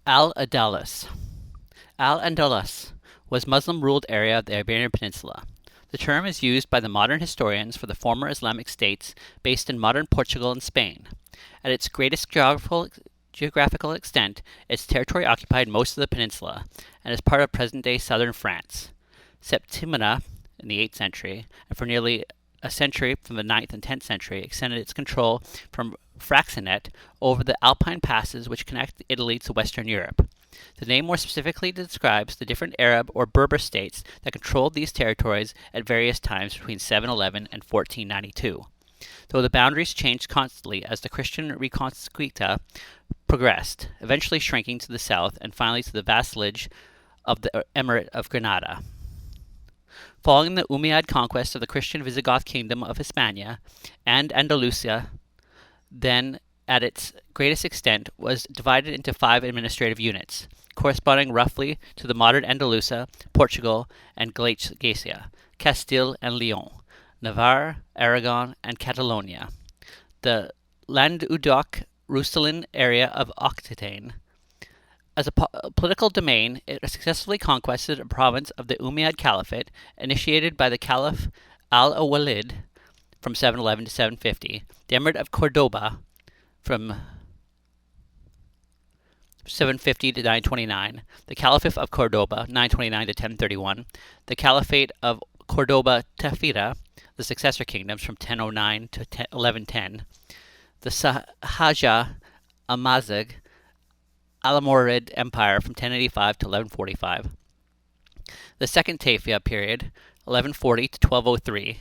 Al-Andalus. Al-Andalus was Muslim-ruled area of the Iberian Peninsula. The term is used by the modern historians for the former Islamic states based in modern Portugal and Spain. At its greatest geographical extent, its territory occupied most of the peninsula and is part of present-day southern France. Septimina, in the 8th century, and for nearly a century from the 9th and 10th century, extended its control from Fraxinet over the Alpine passes which connect Italy to Western Europe. The name more specifically describes the different Arab or Berber states that controlled these territories at various times between 711 and 1492, though the boundaries changed constantly as the Christian Reconquista progressed, eventually shrinking to the south and finally to the vassalage of the Emirate of Granada. Following the Umayyad conquest of the Christian Visigoth kingdom of Hispania and Andalusia, then at its greatest extent, was divided into 5 administrative units, corresponding roughly to the modern Andalusia, Portugal, and Galicia, Castile and Leon, Navarre, Aragon, and Catalonia, the Languedoc-Roussillon area of Aquitaine. As a political domain, it successfully conquered a province of the Umayyad Caliphate, initiated by the Caliph Al-Walid from 711 to 750, the Emirate of Cordoba from 750 to 929, the Caliphate of Cordoba, 929 to 1031, the Caliphate of Cordoba Tafira, the successor kingdoms from 1009 to 1110, the Sahaja Almazig Almorid Empire from 1085 to 1145, the Second Tafia period, 1140 to 1203,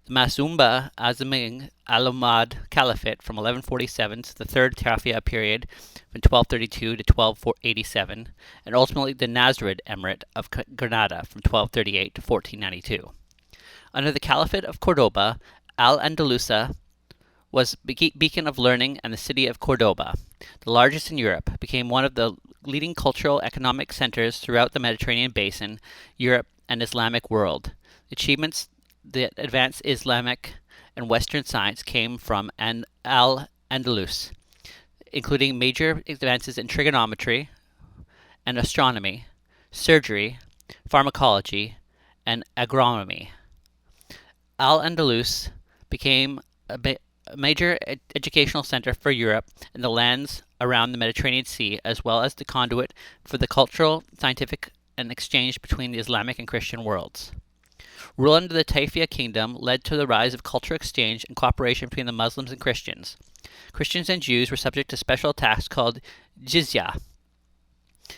the Mazumba Aziming Alumad Caliphate from 1147 to the Third Tafia period from 1232 to 1287, and ultimately the Nasrid Emirate of Granada from 1238 to 1492. Under the Caliphate of Cordoba, Al-Andalusia was beacon of learning, and the city of Cordoba, the largest in Europe, became one of the leading cultural economic centers throughout the Mediterranean basin, Europe, and Islamic world. The achievements that advanced Islamic and Western science came from Al-Andalus, including major advances in trigonometry and astronomy, surgery, pharmacology, and agronomy. Al-Andalus became a major educational center for Europe and the lands around the Mediterranean Sea, as well as the conduit for the cultural, scientific, and exchange between the Islamic and Christian worlds. Rule under the Tafia kingdom led to the rise of cultural exchange and cooperation between the Muslims and Christians. Christians and Jews were subject to special tax called jizya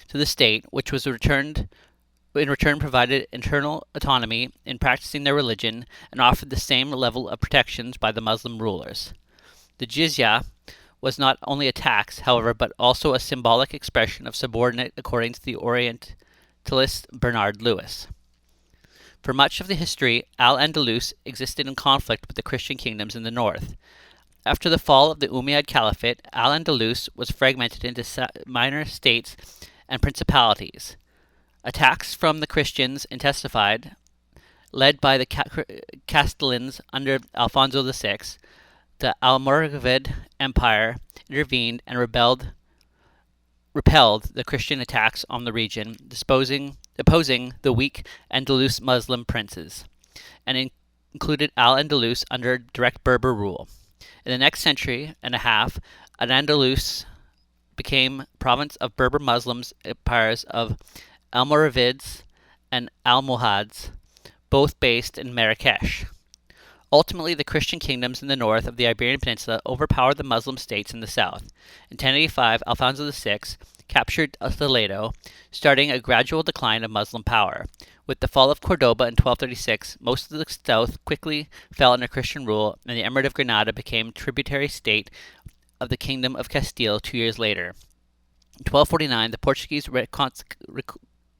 to the state, which was in return provided internal autonomy in practicing their religion and offered the same level of protections by the Muslim rulers. The jizya was not only a tax, however, but also a symbolic expression of subordinate according to the Orientalist Bernard Lewis. For much of the history, Al-Andalus existed in conflict with the Christian kingdoms in the north. After the fall of the Umayyad Caliphate, Al-Andalus was fragmented into minor states and principalities. Attacks from the Christians intensified, led by the Castilians under Alfonso VI. The Almoravid Empire intervened and repelled the Christian attacks on the region, opposing the weak Andalus Muslim princes, and included Al-Andalus under direct Berber rule. In the next century and a half, Al-Andalus became province of Berber Muslims empires of Almoravids and Almohads, both based in Marrakesh. Ultimately, the Christian kingdoms in the north of the Iberian Peninsula overpowered the Muslim states in the south. In 1085, Alfonso VI captured Toledo, starting a gradual decline of Muslim power. With the fall of Cordoba in 1236, most of the south quickly fell under Christian rule, and the Emirate of Granada became tributary state of the Kingdom of Castile 2 years later. In 1249, the Portuguese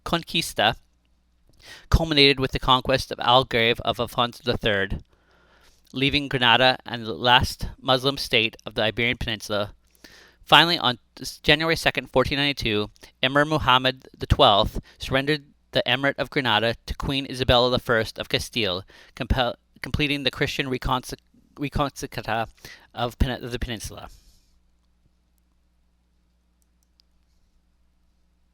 Reconquista culminated with the conquest of Algarve of Alfonso III, leaving Granada and the last Muslim state of the Iberian Peninsula. Finally, on January 2, 1492, Emir Muhammad XII surrendered the Emirate of Granada to Queen Isabella I of Castile, completing the Christian Reconquista of the peninsula.